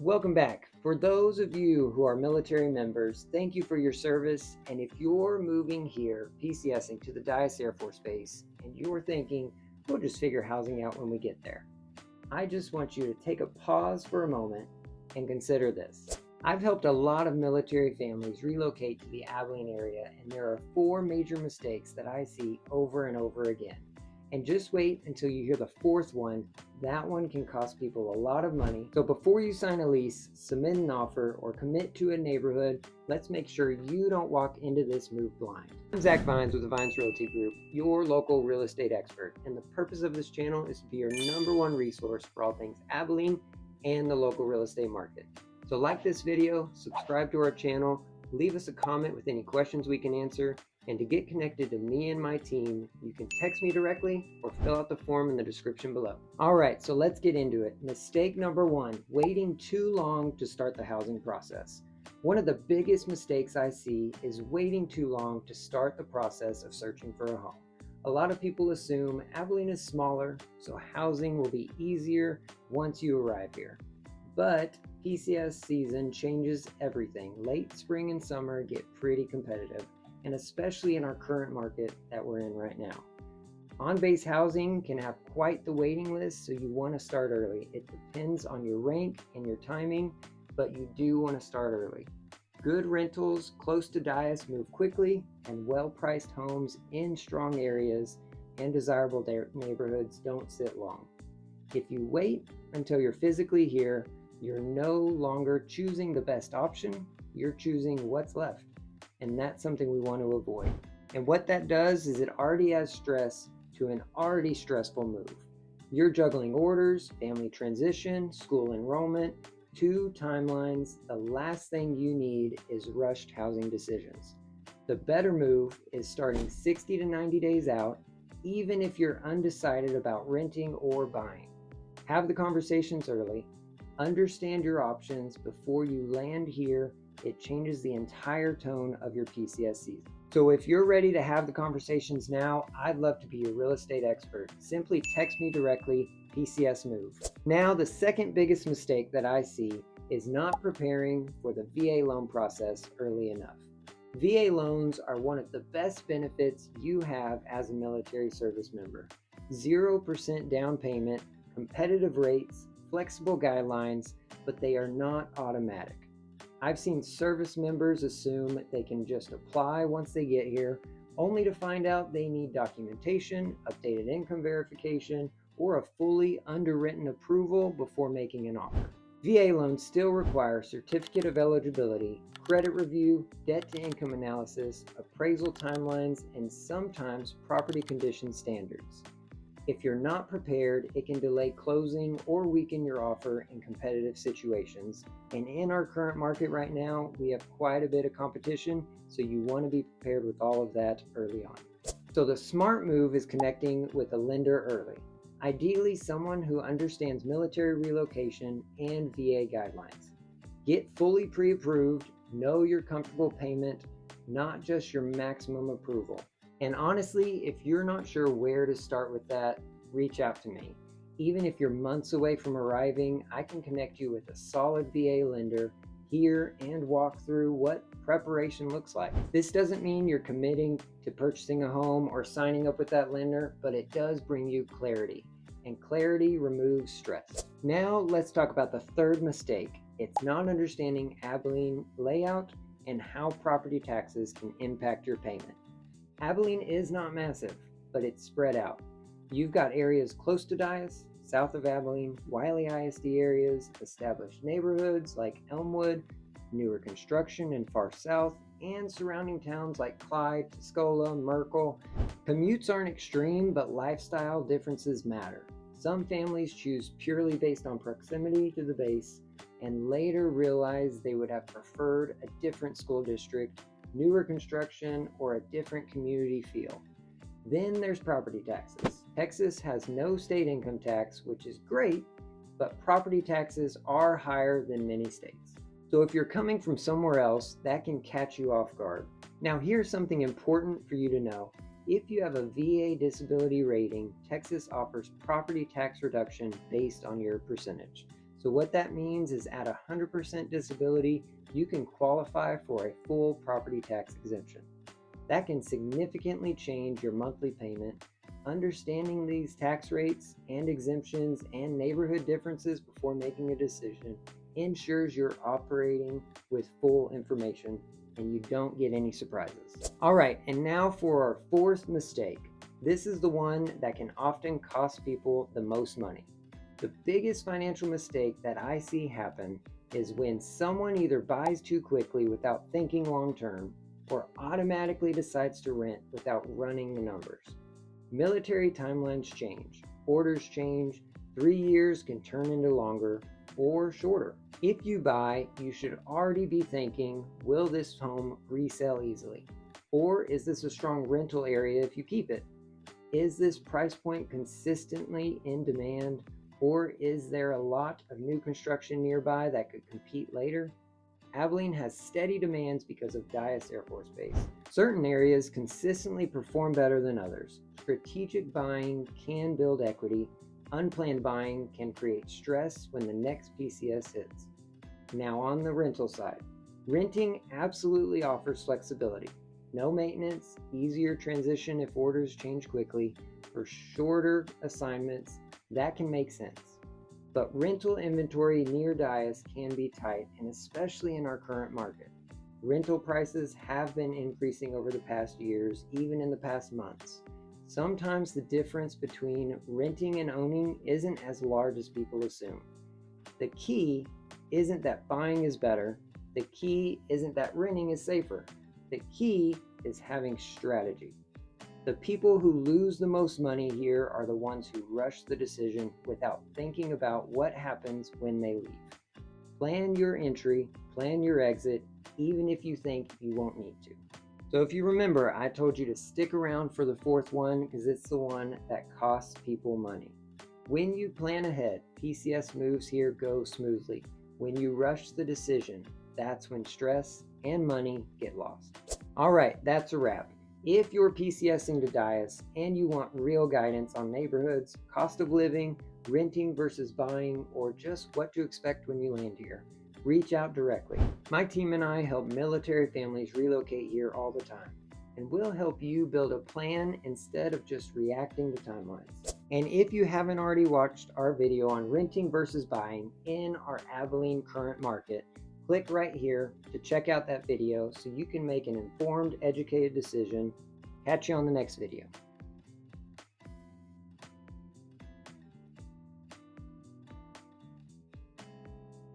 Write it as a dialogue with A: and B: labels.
A: Welcome back. For those of you who are military members, thank you for your service. And if you're moving here, PCSing to the Dyess Air Force Base, and you're thinking, we'll just figure housing out when we get there, I just want you to take a pause for a moment and consider this. I've helped a lot of military families relocate to the Abilene area, and there are 4 major mistakes that I see over and over again. And just wait until you hear the 4th one. That one can cost people a lot of money. So before you sign a lease, submit an offer, or commit to a neighborhood, let's make sure you don't walk into this move blind. I'm Zach Vines with the Vines Realty Group, your local real estate expert. And the purpose of this channel is to be your #1 resource for all things Abilene and the local real estate market. So like this video, subscribe to our channel, leave us a comment with any questions we can answer. And to get connected to me and my team, you can text me directly or fill out the form in the description below. All right, so let's get into it. Mistake number 1, waiting too long to start the housing process. One of the biggest mistakes I see is waiting too long to start the process of searching for a home. A lot of people assume Abilene is smaller, so housing will be easier once you arrive here. But PCS season changes everything. Late spring and summer get pretty competitive, and especially in our current market that we're in right now. On-base housing can have quite the waiting list, so you want to start early. It depends on your rank and your timing, but you do want to start early. Good rentals close to Dyess move quickly, and well-priced homes in strong areas and desirable neighborhoods don't sit long. If you wait until you're physically here, you're no longer choosing the best option, you're choosing what's left. And that's something we want to avoid. And what that does is it already adds stress to an already stressful move. You're juggling orders, family transition, school enrollment, 2 timelines. The last thing you need is rushed housing decisions. The better move is starting 60 to 90 days out, even if you're undecided about renting or buying. Have the conversations early. Understand your options before you land here. It changes the entire tone of your PCS season. So if you're ready to have the conversations now, I'd love to be your real estate expert. Simply text me directly, PCS Move. Now, the second biggest mistake that I see is not preparing for the VA loan process early enough. VA loans are one of the best benefits you have as a military service member. 0% down payment, competitive rates, flexible guidelines, but they are not automatic. I've seen service members assume they can just apply once they get here, only to find out they need documentation, updated income verification, or a fully underwritten approval before making an offer. VA loans still require certificate of eligibility, credit review, debt-to-income analysis, appraisal timelines, and sometimes property condition standards. If you're not prepared, it can delay closing or weaken your offer in competitive situations. And in our current market right now, we have quite a bit of competition, so you want to be prepared with all of that early on. So the smart move is connecting with a lender early. Ideally, someone who understands military relocation and VA guidelines. Get fully pre-approved, know your comfortable payment, not just your maximum approval. And honestly, if you're not sure where to start with that, reach out to me. Even if you're months away from arriving, I can connect you with a solid VA lender here and walk through what preparation looks like. This doesn't mean you're committing to purchasing a home or signing up with that lender, but it does bring you clarity, and clarity removes stress. Now let's talk about the third mistake. It's not understanding Abilene layout and how property taxes can impact your payment. Abilene is not massive, but it's spread out. You've got areas close to Dyess, south of Abilene, Wiley ISD areas, established neighborhoods like Elmwood, newer construction in far south, and surrounding towns like Clyde, Tuscola, Merkel. Commutes aren't extreme, but lifestyle differences matter. Some families choose purely based on proximity to the base and later realize they would have preferred a different school district, newer construction, or a different community feel. Then there's property taxes. Texas has no state income tax, which is great, but property taxes are higher than many states. So if you're coming from somewhere else, that can catch you off guard. Now here's something important for you to know. If you have a VA disability rating, Texas offers property tax reduction based on your percentage. So what that means is at 100% disability, you can qualify for a full property tax exemption. That can significantly change your monthly payment. Understanding these tax rates and exemptions and neighborhood differences before making a decision ensures you're operating with full information and you don't get any surprises. All right, and now for our fourth mistake. This is the one that can often cost people the most money. The biggest financial mistake that I see happen is when someone either buys too quickly without thinking long term or automatically decides to rent without running the numbers. Military timelines change, orders change, 3 years can turn into longer or shorter. If you buy, you should already be thinking, will this home resell easily? Or is this a strong rental area if you keep it? Is this price point consistently in demand? Or is there a lot of new construction nearby that could compete later? Abilene has steady demands because of Dyess Air Force Base. Certain areas consistently perform better than others. Strategic buying can build equity. Unplanned buying can create stress when the next PCS hits. Now on the rental side, renting absolutely offers flexibility. No maintenance, easier transition if orders change quickly, for shorter assignments, that can make sense. But rental inventory near Dyess can be tight, and especially in our current market. Rental prices have been increasing over the past years, even in the past months. Sometimes the difference between renting and owning isn't as large as people assume. The key isn't that buying is better. The key isn't that renting is safer. The key is having strategy. The people who lose the most money here are the ones who rush the decision without thinking about what happens when they leave. Plan your entry, plan your exit, even if you think you won't need to. So if you remember, I told you to stick around for the fourth one because it's the one that costs people money. When you plan ahead, PCS moves here go smoothly. When you rush the decision, that's when stress and money get lost. All right, that's a wrap. If you're PCSing to Dyess and you want real guidance on neighborhoods, cost of living, renting versus buying, or just what to expect when you land here, reach out directly. My team and I help military families relocate here all the time, and we'll help you build a plan instead of just reacting to timelines. And if you haven't already watched our video on renting versus buying in our Abilene current market, click right here to check out that video so you can make an informed, educated decision. Catch you on the next video.